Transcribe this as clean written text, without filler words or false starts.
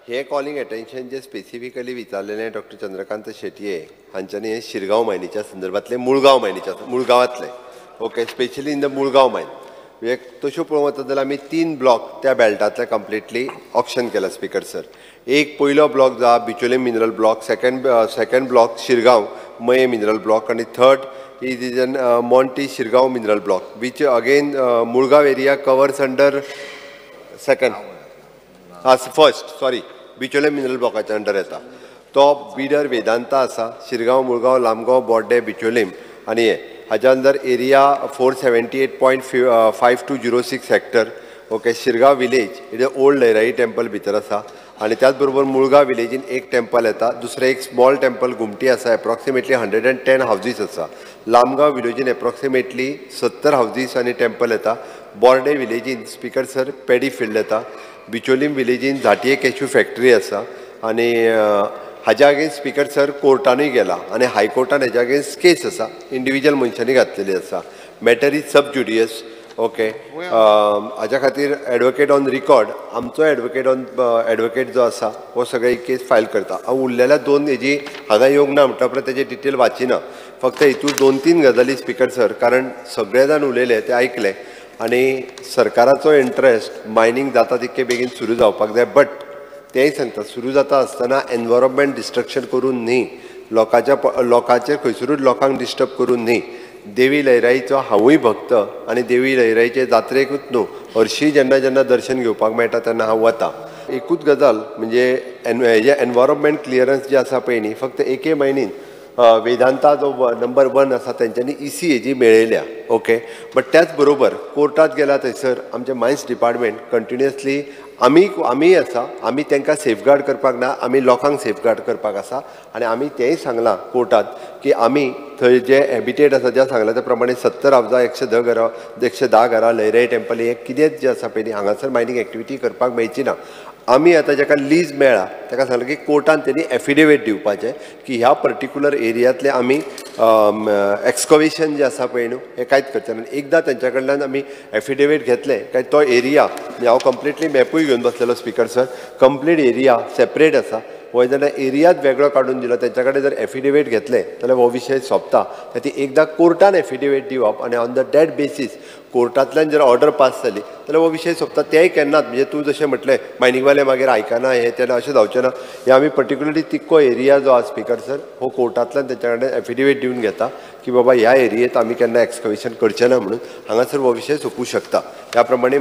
हे calling attention जे specifically विचारलेले डॉक्टर चंद्रकांत शेटये हांच्यांनी हे शिरगांव मायनीच्या संदर्भातले मुळगांवातले okay specially in the Mulgao mine एक तश्यो पळोवंक वचत जाल्यार आमी 3 ब्लॉक त्या बेल्टांतले कंप्लिटली ऑप्शन केला स्पीकर सर. एक पयलो ब्लॉक जो Bichole mineral block, second block Shirgao Maye mineral block आणि third is an Monte Shirgao mineral block which again Mulgao area covers under first Bichole mineral ब्लॉकाच्या अंडर येता. तो बिडर वेदांता आसा, शिरगांव मुळगांव लांबगांव बोड्डे बिचोलीम आनी हे हाच्या अंदर area 478.5206 hectare. Okay Shirgaon village it old Lairai temple भितर आसा आनी त्याच बरोबर मुळगांव विलेजीन एक टेम्पल येता, दुसरें एक स्मॉल टेम्पल घुमटी आसा, एप्रॉक्सिमेटली 110 हावजीस आसा. लांबगांव विलेजीन एप्रॉक्सिमेटली 70 हावजीस आनी टेम्पल येता. बोर्डे विलेजीन स्पीकर सर पॅडी फिल्ड येता. बिचोलीम विलेजीन झाटये कॅश्यू फॅक्टरी आसा आनी हाज्या अगेन्स्ट स्पीकर सर कोर्टानूय गेला आनी हायकोर्टान हेज्या अगेन्स्ट केस आसा, इंडिविज्युअल मनशांनी घातलेली आसा. Matter is sub judice. Okay हाज्या खातीर एडवोकेट ऑन रिकॉर्ड आमचो एडवोकेट जो आसा हो सगळे केस फायल करता. हांव उरलेल्या 2 हेजी हांगा येवंक ना म्हणटा परत तेजे डिटेल वाचिना, फक्त हितून 2-3 गजाली स्पीकर सर, कारण सगळे जाण उलयले ते आयकले आनी सरकाराचो इंट्रस्ट मायनींग जाता तितके बेगीन सुरू जावपाक जाय. बट तेंय सांगता सुरू जाता आसतना एनवायरमेंट डिस्ट्रक्शन करून न्ही, लोकांचे खंयसरूच लोकांक डिस्टर्ब करून न्ही. देवी लयराईचो हांवूय भक्त आनी देवी लयराईचे जात्रेकूच न्हू हरशीं जेन्ना दर्शन घेवपाक मेळटा तेन्ना हांव वता. एकूच गजाल म्हणजे हेजे एनवायरमेंट क्लियरन्स जे आसा पळय न्ही, फक्त एके म्हयन्यान वेदांता जो नंबर 1 आसा तेंच्यांनी EC हेजी मेळयल्या. ओके बट त्याच बरोबर कोर्टात गेला थंयसर आमचे मायन्स डिपार्टमेंट कंटिन्युअसली आमी आसा, आमी तांकां सेफगार्ड करपाक ना, आमी लोकांक सेफगार्ड करपाक आसा आनी आमी तेंय सांगलां कोर्टात की आमी थंय जे हॅबिटेट आसा जें सांगलां त्या प्रमाणे 70 हावजां 110 घरां लयराई टेम्पल हे कितेंच जे आसा पळय न्ही हांगासर मायनींग एक्टिविटी करपाक मेळची ना. आमी आतां जाका लीज मेळ्ळा ताका सांगलें की कोर्टान तेणी एफिडेवीट दिवपाचें की ह्या पर्टिक्युलर एरियांतले आमी एक्सकवेशन जे आसा पळय न्हू हें कांयच करचें ना. एकदां तेंच्या कडल्यान आमी एफिडेवीट घेतलें काय तो एरिया म्हणजे हांव कंप्लिटली मॅपूय घेवन बसलेलो speaker sir, complete area separate आसा. हो जेन्ना एरियाच वेगळो काडून दिलो तेंच्या कडेन जर एफिडेवीट घेतलें जाल्यार हो विशय सोंपता. ती एकदां कोर्टान एफिडेवीट दिवप आनी ऑन द डॅट बेसीस कोर्टांतल्यान जर ऑर्डर पास जाली जाल्यार हो विशय सोंपता. तेंय केन्नाच म्हणजे तूं जशें म्हटलें मायनींगवाले मागीर आयकना हें तेन्ना अशें जावचें ना. हे आमी पर्टिक्युलरली तिक्को एरिया जो आसा स्पीकर सर हो कोर्टांतल्यान तेंच्या कडेन एफिडेवीट दिवन घेता की बाबा ह्या एरियेंत आमी केन्ना एक्सकवेशन करचें ना म्हणून हांगासर हो विशय सोंपूं शकता. ह्या प्रमाणे